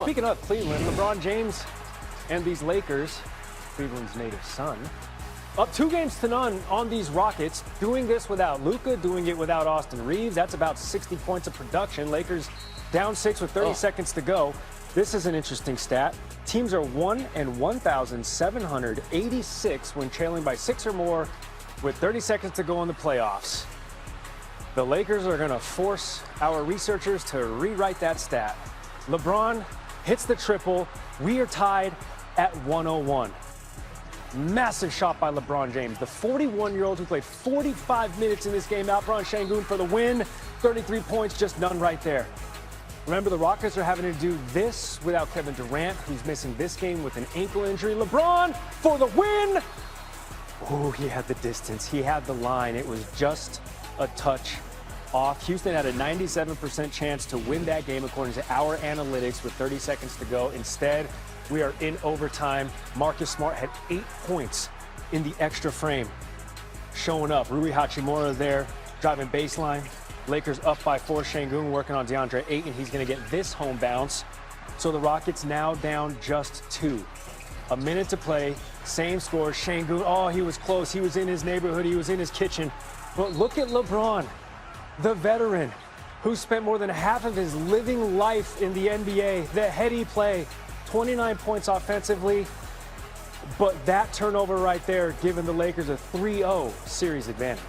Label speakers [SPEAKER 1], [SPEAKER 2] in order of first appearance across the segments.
[SPEAKER 1] Speaking of Cleveland, LeBron James and these Lakers, Cleveland's native son, up 2-0 on these Rockets. Doing this without Luka, doing it without Austin Reeves. That's about 60 points of production. Lakers down 6 with 30 seconds to go. This is an interesting stat. Teams are 1-1,786 when trailing by 6 or more with 30 seconds to go in the playoffs. The Lakers are going to force our researchers to rewrite that stat. LeBron hits the triple. We are tied at 101. Massive shot by LeBron James. The 41-year-old who played 45 minutes in this game, outbrought Şengün for the win. 33 points, just none right there. Remember, the Rockets are having to do this without Kevin Durant, who's missing this game with an ankle injury. LeBron for the win. Oh, he had the distance. He had the line. It was just a touch off. Houston had a 97% chance to win that game according to our analytics with 30 seconds to go. Instead, we are in overtime. Marcus Smart had 8 points in the extra frame. Showing up. Rui Hachimura there, driving baseline. Lakers up by 4. Şengün working on DeAndre Ayton. He's going to get this home bounce. So the Rockets now down just 2. A minute to play. Same score. Şengün, oh, he was close. He was in his neighborhood. He was in his kitchen. But look at LeBron, the veteran, who spent more than half of his living life in the NBA. The heady play, 29 points offensively. But that turnover right there, giving the Lakers a 3-0 series advantage.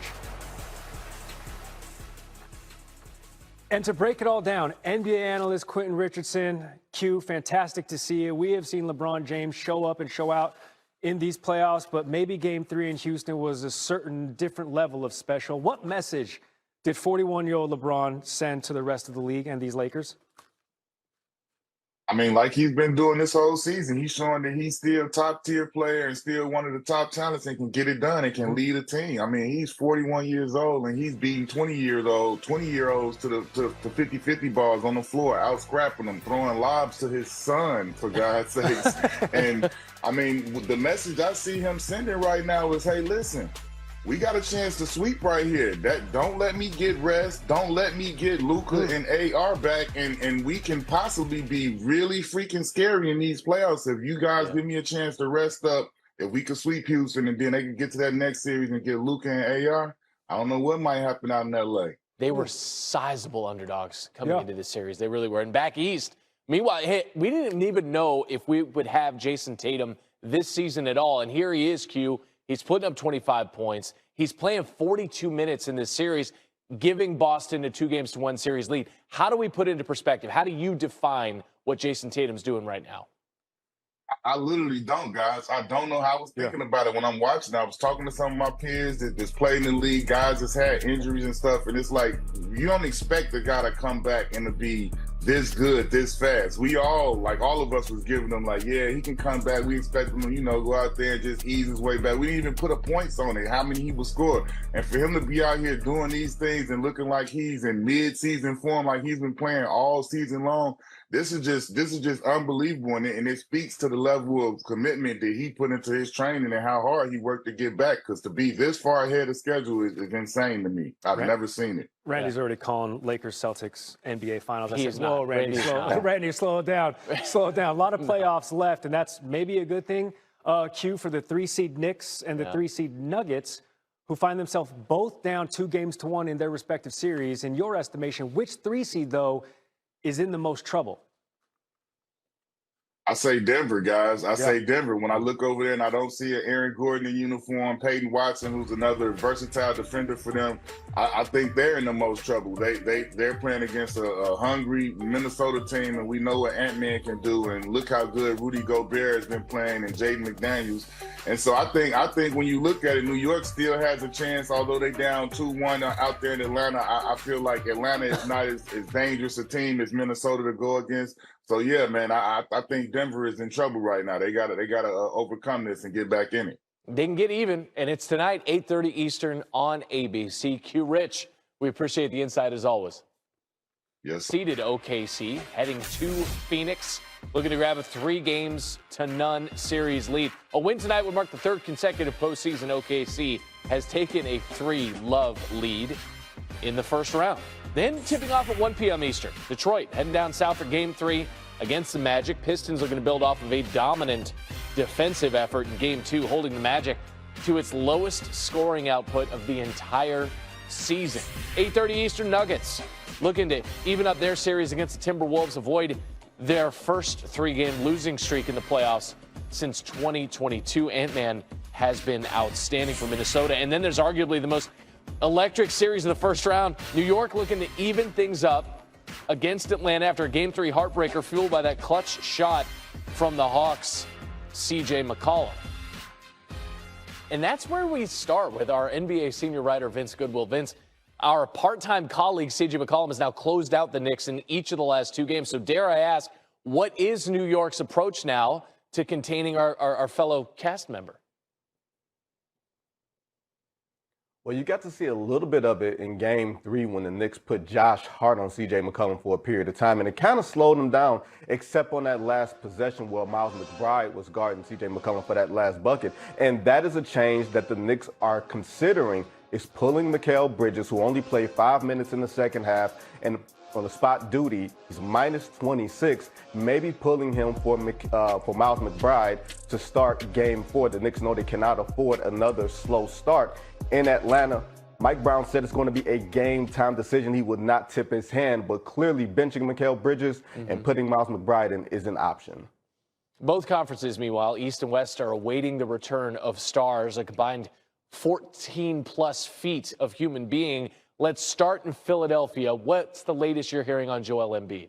[SPEAKER 1] And to break it all down, NBA analyst Quentin Richardson. Q, fantastic to see you. We have seen LeBron James show up and show out in these playoffs, but maybe Game 3 in Houston was a certain different level of special. What message did 41-year-old LeBron send to the rest of the league and these Lakers?
[SPEAKER 2] I mean, like he's been doing this whole season, he's showing that he's still a top-tier player and still one of the top talents and can get it done and can lead a team. I mean, he's 41 years old and he's beating 20-year-olds to the 50-50 balls on the floor, out-scrapping them, throwing lobs to his son, for God's sakes. And, I mean, the message I see him sending right now is, hey, listen, we got a chance to sweep right here. Don't let me get rest. Don't let me get Luka and AR back, and we can possibly be really freaking scary in these playoffs if you guys give me a chance to rest up. If we could sweep Houston and then they can get to that next series and get Luka and AR, I don't know what might happen out in LA.
[SPEAKER 3] They were sizable underdogs coming into this series. They really were. And back east, meanwhile, we didn't even know if we would have Jason Tatum this season at all. And here he is, Q. He's putting up 25 points. He's playing 42 minutes in this series, giving Boston a 2-1 series lead. How do we put it into perspective? How do you define what Jason Tatum's doing right now?
[SPEAKER 2] I literally don't, guys. I don't know how I was thinking about it when I'm watching. I was talking to some of my peers that's played in the league, guys that's had injuries and stuff, and it's like you don't expect a guy to come back and to be this good, this fast. We all, like all of us was giving him like, yeah, he can come back. We expect him to, go out there and just ease his way back. We didn't even put a points on it, how many he would score. And for him to be out here doing these things and looking like he's in mid-season form, like he's been playing all season long, this is just unbelievable, and it speaks to the level of commitment that he put into his training and how hard he worked to get back. Because to be this far ahead of schedule is insane to me. I've never seen it.
[SPEAKER 1] Randy's already calling Lakers Celtics NBA Finals. I
[SPEAKER 3] He
[SPEAKER 1] said,
[SPEAKER 3] is
[SPEAKER 1] "Whoa,
[SPEAKER 3] not.
[SPEAKER 1] Randy, slow it down, slow it down." A lot of playoffs left, and that's maybe a good thing. Q for the 3-seed Knicks and the 3-seed Nuggets, who find themselves both down 2-1 in their respective series. In your estimation, which 3-seed though is in the most trouble?
[SPEAKER 2] I say Denver, guys. I say Denver. When I look over there and I don't see an Aaron Gordon in uniform, Peyton Watson, who's another versatile defender for them, I think they're in the most trouble. They're playing against a hungry Minnesota team, and we know what Ant-Man can do. And look how good Rudy Gobert has been playing and Jaden McDaniels. And so I think when you look at it, New York still has a chance, although they down 2-1 out there in Atlanta. I feel like Atlanta is not as dangerous a team as Minnesota to go against. So yeah, man, I think Denver is in trouble right now. They gotta overcome this and get back in it.
[SPEAKER 3] They can get even, and it's tonight, 8:30 Eastern on ABC. Q Rich, we appreciate the insight as always.
[SPEAKER 2] Yes.
[SPEAKER 3] Seeded OKC heading to Phoenix, looking to grab a 3-0 series lead. A win tonight would mark the 3rd consecutive postseason OKC has taken a 3-love lead in the first round. Then tipping off at 1 p.m. Eastern, Detroit heading down south for Game 3 against the Magic. Pistons are going to build off of a dominant defensive effort in Game 2, holding the Magic to its lowest scoring output of the entire season. 8:30 Eastern, Nuggets looking to even up their series against the Timberwolves, avoid their first 3-game losing streak in the playoffs since 2022. Ant-Man has been outstanding for Minnesota. And then there's arguably the most electric series of the first round. New York looking to even things up against Atlanta after a Game 3 heartbreaker fueled by that clutch shot from the Hawks' C.J. McCollum. And that's where we start with our NBA senior writer, Vince Goodwill. Vince, our part-time colleague, C.J. McCollum, has now closed out the Knicks in each of the last 2 games. So dare I ask, what is New York's approach now to containing our fellow cast member?
[SPEAKER 4] Well, you got to see a little bit of it in Game 3 when the Knicks put Josh Hart on C.J. McCollum for a period of time, and it kind of slowed him down, except on that last possession where Miles McBride was guarding C.J. McCollum for that last bucket. And that is a change that the Knicks are considering, is pulling Mikal Bridges, who only played 5 minutes in the second half, and on the spot duty, he's minus 26, maybe pulling him for Miles McBride to start Game 4. The Knicks know they cannot afford another slow start in Atlanta. Mike Brown said it's going to be a game-time decision. He would not tip his hand, but clearly benching Mikal Bridges and putting Miles McBride in is an option.
[SPEAKER 3] Both conferences, meanwhile, East and West, are awaiting the return of stars, a combined 14-plus feet of human being. Let's start in Philadelphia. What's the latest you're hearing on Joel Embiid?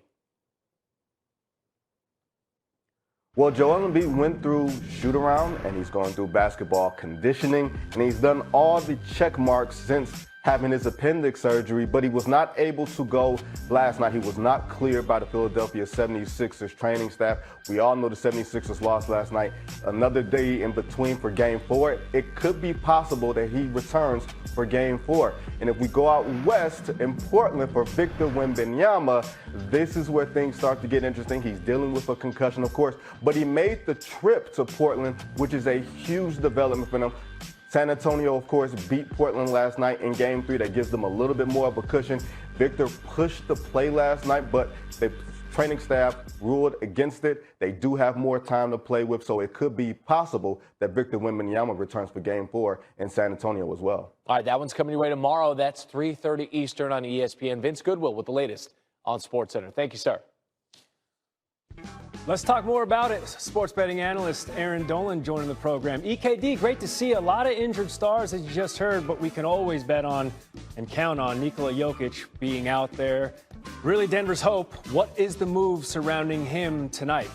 [SPEAKER 4] Well, Joel Embiid went through shoot-around, and he's going through basketball conditioning, and he's done all the check marks since having his appendix surgery, but he was not able to go last night. He was not cleared by the Philadelphia 76ers training staff. We all know the 76ers lost last night. Another day in between for Game 4. It could be possible that he returns for Game 4. And if we go out west in Portland for Victor Wembanyama, this is where things start to get interesting. He's dealing with a concussion, of course, but he made the trip to Portland, which is a huge development for them. San Antonio, of course, beat Portland last night in Game 3. That gives them a little bit more of a cushion. Victor pushed the play last night, but the training staff ruled against it. They do have more time to play with, so it could be possible that Victor Wembanyama returns for Game 4 in San Antonio as well.
[SPEAKER 3] All right, that one's coming your way tomorrow. That's 3:30 Eastern on ESPN. Vince Goodwill with the latest on SportsCenter. Thank you, sir.
[SPEAKER 1] Let's talk more about it. Sports betting analyst Aaron Dolan joining the program. EKD, great to see a lot of injured stars, as you just heard, but we can always bet on and count on Nikola Jokic being out there. Really Denver's hope. What is the move surrounding him tonight?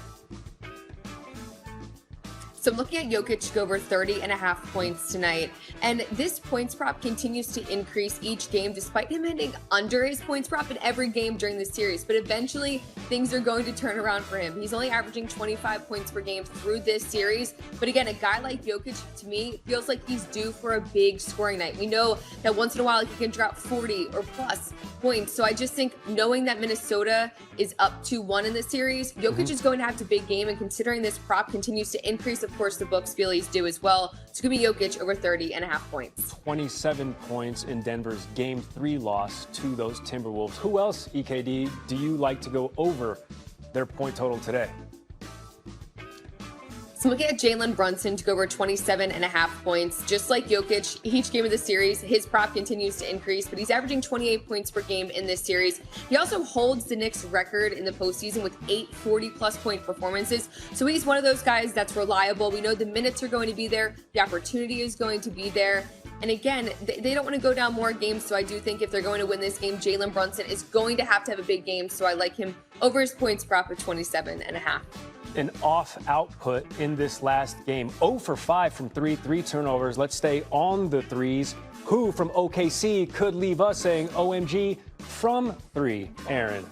[SPEAKER 5] So I'm looking at Jokic to go over 30.5 points tonight. And this points prop continues to increase each game, despite him hitting under his points prop in every game during this series. But eventually, things are going to turn around for him. He's only averaging 25 points per game through this series. But again, a guy like Jokic, to me, feels like he's due for a big scoring night. We know that once in a while, he can drop 40 or plus points. So I just think knowing that Minnesota is up 2-1 in this series, Jokic is going to have a big game. And considering this prop continues to increase, of course, the books feel he's due as well. It's going to be Jokic over 30.5 points.
[SPEAKER 1] 27 points in Denver's Game 3 loss to those Timberwolves. Who else, EKD, do you like to go over their point total today?
[SPEAKER 5] So I'm looking at Jalen Brunson to go over 27.5 points. Just like Jokic, each game of the series, his prop continues to increase, but he's averaging 28 points per game in this series. He also holds the Knicks record in the postseason with 8 40-plus point performances. So he's one of those guys that's reliable. We know the minutes are going to be there. The opportunity is going to be there. And again, they don't want to go down more games, so I do think if they're going to win this game, Jalen Brunson is going to have a big game, so I like him over his points prop of 27.5.
[SPEAKER 1] An off output in this last game. 0 for 5 from 3 turnovers. Let's stay on the threes. Who from OKC could leave us saying OMG from 3, Aaron?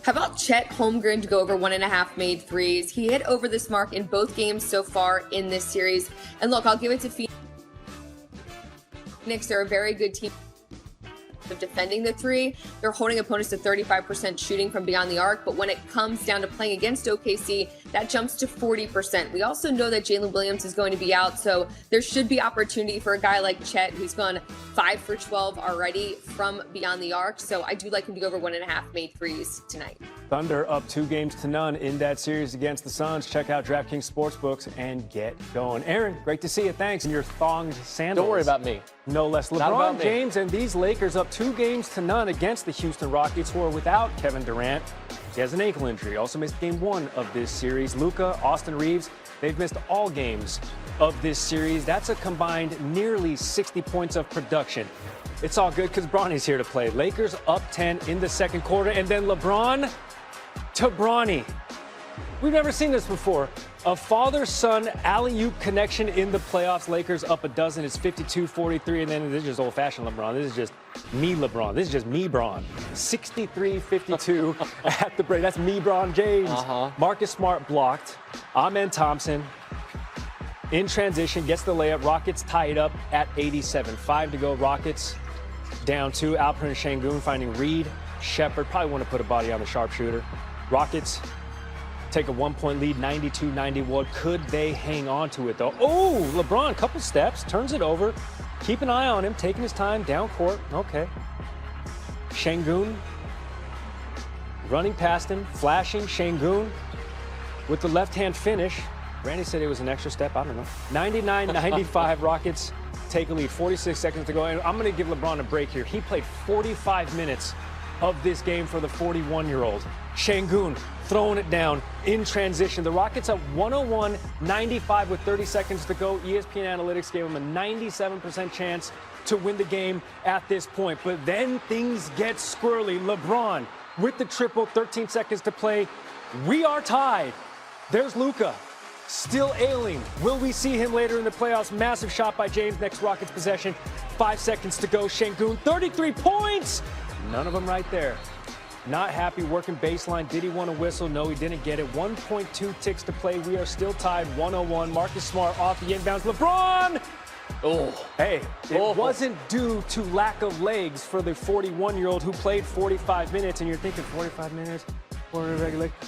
[SPEAKER 5] How about Chet Holmgren to go over 1.5 made threes? He hit over this mark in both games so far in this series. And look, I'll give it to Phoenix. They're a very good team of defending the three. They're holding opponents to 35% shooting from beyond the arc, but when it comes down to playing against OKC, that jumps to 40%. We also know that Jalen Williams is going to be out, so there should be opportunity for a guy like Chet, who's gone 5 for 12 already from beyond the arc. So I do like him to go over 1.5 made threes tonight.
[SPEAKER 1] Thunder up 2-0 in that series against the Suns. Check out DraftKings Sportsbooks and get going. Aaron, great to see you. Thanks. And your thonged sandals.
[SPEAKER 3] Don't worry about me.
[SPEAKER 1] No less. LeBron James and these Lakers up 2-0 against the Houston Rockets, who are without Kevin Durant. He has an ankle injury. Also missed game 1 of this series. Luka, Austin Reeves, they've missed all games of this series. That's a combined nearly 60 points of production. It's all good because Bronny's here to play. Lakers up 10 in the second quarter, and then LeBron to Bronny. We've never seen this before. A father-son alley-oop connection in the playoffs. Lakers up a dozen. It's 52-43, and then this is just old-fashioned LeBron. This is just me LeBron. This is just me Bron. 63-52 at the break. That's me Bron James. Marcus Smart blocked. Amen Thompson in transition gets the layup. Rockets tie it up at 87. 5 to go. Rockets down 2. Alperen Şengün finding Reed. Shepard probably want to put a body on the sharpshooter. Rockets take a 1-point lead, 92-91. Could they hang on to it, though? Oh, LeBron, couple steps, turns it over. Keep an eye on him, taking his time, down court. Okay. Şengün running past him, flashing. Şengün with the left-hand finish. Randy said it was an extra step. I don't know. 99-95, Rockets take a lead. 46 seconds to go. And I'm going to give LeBron a break here. He played 45 minutes of this game for the 41-year-old. Şengün throwing it down in transition. The Rockets up 101-95 with 30 seconds to go. ESPN Analytics gave them a 97% chance to win the game at this point. But then things get squirrely. LeBron with the triple, 13 seconds to play. We are tied. There's Luka. Still ailing. Will we see him later in the playoffs? Massive shot by James. Next Rockets possession. 5 seconds to go. Şengün, 33 points. None of them right there. Not happy, working baseline. Did he want to whistle? No, he didn't get it. 1.2 ticks to play. We are still tied 101. Marcus Smart off the inbounds. LeBron!
[SPEAKER 3] Oh.
[SPEAKER 1] Hey, it wasn't due to lack of legs for the 41-year-old who played 45 minutes. And you're thinking 45 minutes?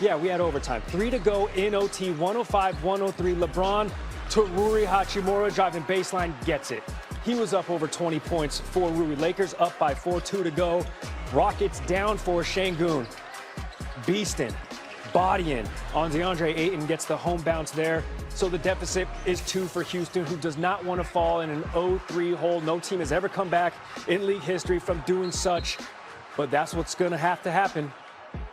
[SPEAKER 1] Yeah, we had overtime. 3 to go in OT, 105-103. LeBron to Rui Hachimura, driving baseline, gets it. He was up over 20 points for Rui. Lakers up by 4, 2 to go. Rockets down for Şengün. Beastin', bodying on DeAndre Ayton, gets the home bounce there. So the deficit is 2 for Houston, who does not want to fall in an 0-3 hole. No team has ever come back in league history from doing such. But that's what's going to have to happen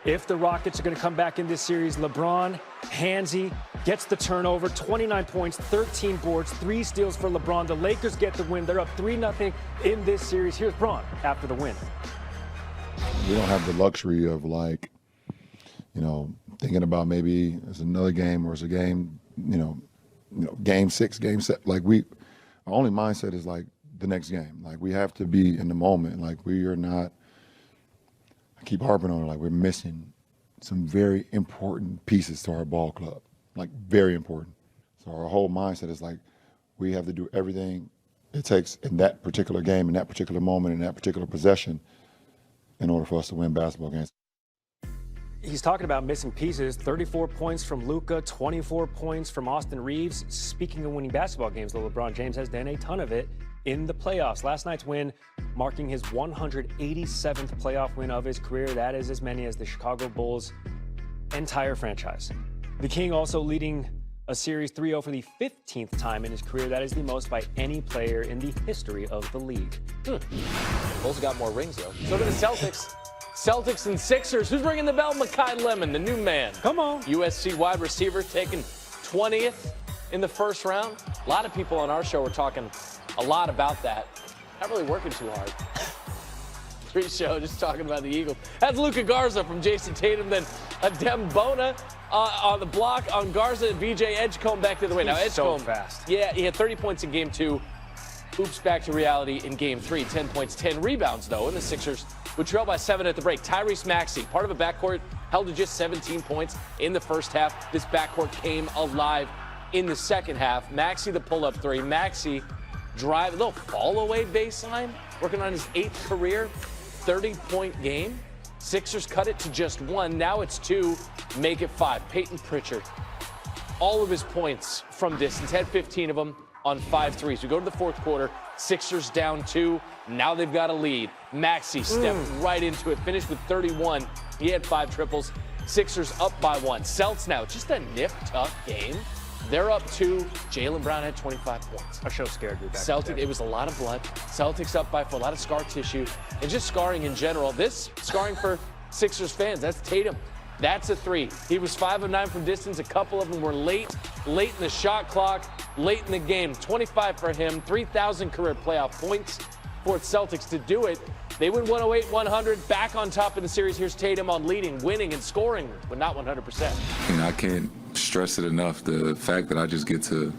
[SPEAKER 1] if the Rockets are going to come back in this series. LeBron, handsy, gets the turnover, 29 points, 13 boards, 3 steals for LeBron. The Lakers get the win. They're up 3-0 in this series. Here's Bron after the win.
[SPEAKER 6] We don't have the luxury of, like, thinking about maybe it's another game or it's a game, game 6, game 7. Like, our only mindset is like the next game. Like, we have to be in the moment. Like, we are not, I keep harping on it, like we're missing some very important pieces to our ball club, like very important. So our whole mindset is like, we have to do everything it takes in that particular game, in that particular moment, in that particular possession, in order for us to win basketball games.
[SPEAKER 1] He's talking about missing pieces. 34 points from Luka, 24 points from Austin Reeves. Speaking of winning basketball games, though, LeBron James has done a ton of it in the playoffs. Last night's win marking his 187th playoff win of his career. That is as many as the Chicago Bulls' entire franchise. The King also leading a series 3-0 for the 15th time in his career. That is the most by any player in the history of the league.
[SPEAKER 3] Bulls got more rings, though. So do the Celtics. Celtics and Sixers. Who's ringing the bell? Mekhi Lemon, the new man.
[SPEAKER 1] Come on.
[SPEAKER 3] USC wide receiver taken 20th in the first round. A lot of people on our show were talking a lot about that. Not really working too hard. Pre-show, just talking about the Eagles. That's Luka Garza from Jason Tatum. Then Adem Bona on the block on Garza and VJ Edgecombe back to the way. Now, Edgecombe,
[SPEAKER 1] so fast.
[SPEAKER 3] Yeah, he had 30 points in game 2. Oops, back to reality in game 3. 10 points, 10 rebounds, though, and the Sixers would trail by 7 at the break. Tyrese Maxey, part of a backcourt, held to just 17 points in the first half. This backcourt came alive in the second half. Maxey, the pull-up 3. Maxey drive, a little fall-away baseline, working on his 8th career 30-point game. Sixers cut it to just 1. Now it's 2. Make it 5. Peyton Pritchard, all of his points from distance, had 15 of them on 5 threes. We go to the fourth quarter. Sixers down 2. Now they've got a lead. Maxey stepped right into it, finished with 31. He had 5 triples Sixers up by 1. Celtics now, just a nip-tuck game. They're up 2. Jaylen Brown had 25 points.
[SPEAKER 1] Our show scared me back
[SPEAKER 3] Celtic,
[SPEAKER 1] then.
[SPEAKER 3] it was a lot of blood. Celtics up by 4, a lot of scar tissue, and just scarring in general. This scarring for Sixers fans, that's Tatum. That's a 3. He was 5 of 9 from distance. A couple of them were late in the shot clock, late in the game. 25 for him, 3,000 career playoff points for the Celtics to do it. They win 108-100, back on top of the series. Here's Tatum on leading, winning, and scoring, but not 100%.
[SPEAKER 7] I can't stress it enough. The fact that I just get to,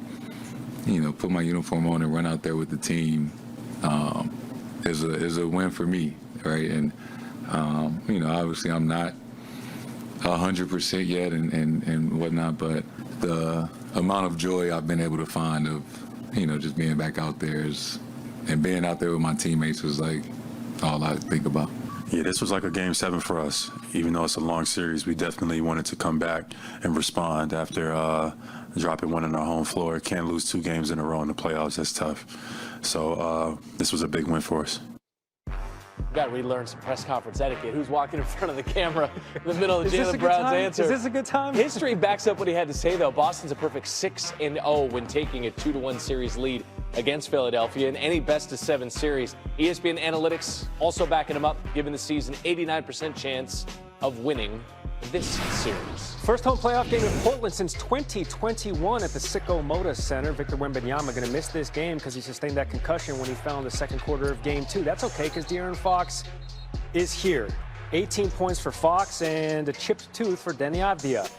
[SPEAKER 7] put my uniform on and run out there with the team is a win for me, right? And, obviously I'm not 100% yet and whatnot, but the amount of joy I've been able to find of, just being back out there and being out there with my teammates was like all I think about.
[SPEAKER 8] Yeah, this was like a game 7 for us. Even though it's a long series, we definitely wanted to come back and respond after dropping 1 on our home floor. Can't lose 2 games in a row in the playoffs. That's tough. So this was a big win for us.
[SPEAKER 3] Got to relearn some press conference etiquette. Who's walking in front of the camera in the middle of
[SPEAKER 1] Is this a
[SPEAKER 3] Jaylen
[SPEAKER 1] good
[SPEAKER 3] Brown's
[SPEAKER 1] time?
[SPEAKER 3] answer?
[SPEAKER 1] Is this a good time?
[SPEAKER 3] History backs up what he had to say, though. Boston's a perfect 6-0 when taking a 2-1 series lead against Philadelphia in any best-of-7 series. ESPN analytics also backing him up, giving the season 89% chance of winning this series.
[SPEAKER 1] First home playoff game in Portland since 2021 at the Sicko Moda Center. Victor Wembanyama going to miss this game because he sustained that concussion when he fell in the second quarter of game 2. That's okay because De'Aaron Fox is here. 18 points for Fox and a chipped tooth for Deni Avdija.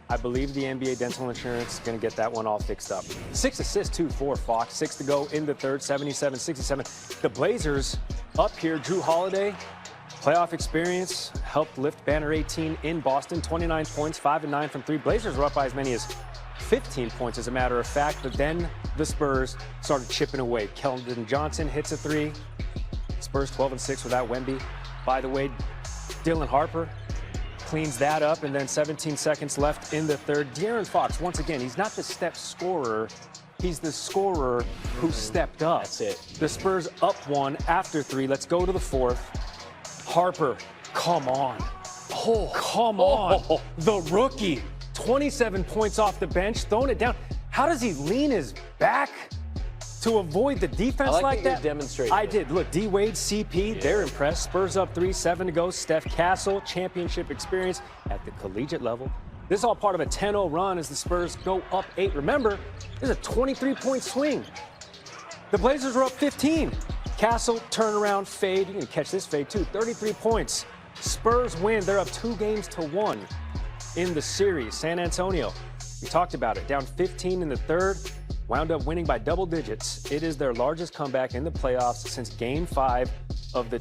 [SPEAKER 1] I believe the NBA dental insurance is going to get that one all fixed up. 6 assists, 2 for Fox. 6 to go in the third, 77-67. The Blazers up here. Drew Holiday, playoff experience, helped lift Banner 18 in Boston. 29 points, 5 and 9 from 3. Blazers were up by as many as 15 points, as a matter of fact. But then the Spurs started chipping away. Keldon Johnson hits a 3. Spurs 12 and 6 without Wemby. By the way, Dylan Harper cleans that up, and then 17 seconds left in the third. De'Aaron Fox, once again, he's not the step scorer. He's the scorer who stepped up.
[SPEAKER 3] That's it.
[SPEAKER 1] The Spurs up 1 after 3. Let's go to the 4th. Harper, come on. Oh, come on. The rookie, 27 points off the bench, throwing it down. How does he lean his back to avoid the defense like that?
[SPEAKER 3] Demonstrating
[SPEAKER 1] I
[SPEAKER 3] it.
[SPEAKER 1] did. Look, D-Wade, CP, they're impressed. Spurs up 3, 7 to go. Steph Castle, championship experience at the collegiate level. This is all part of a 10-0 run as the Spurs go up 8. Remember, this is a 23-point swing. The Blazers were up 15. Castle, turnaround, fade. You can catch this fade, too. 33 points. Spurs win. They're up 2 games to 1 in the series. San Antonio, we talked about it, down 15 in the third. Wound up winning by double digits. It is their largest comeback in the playoffs since Game 5 of the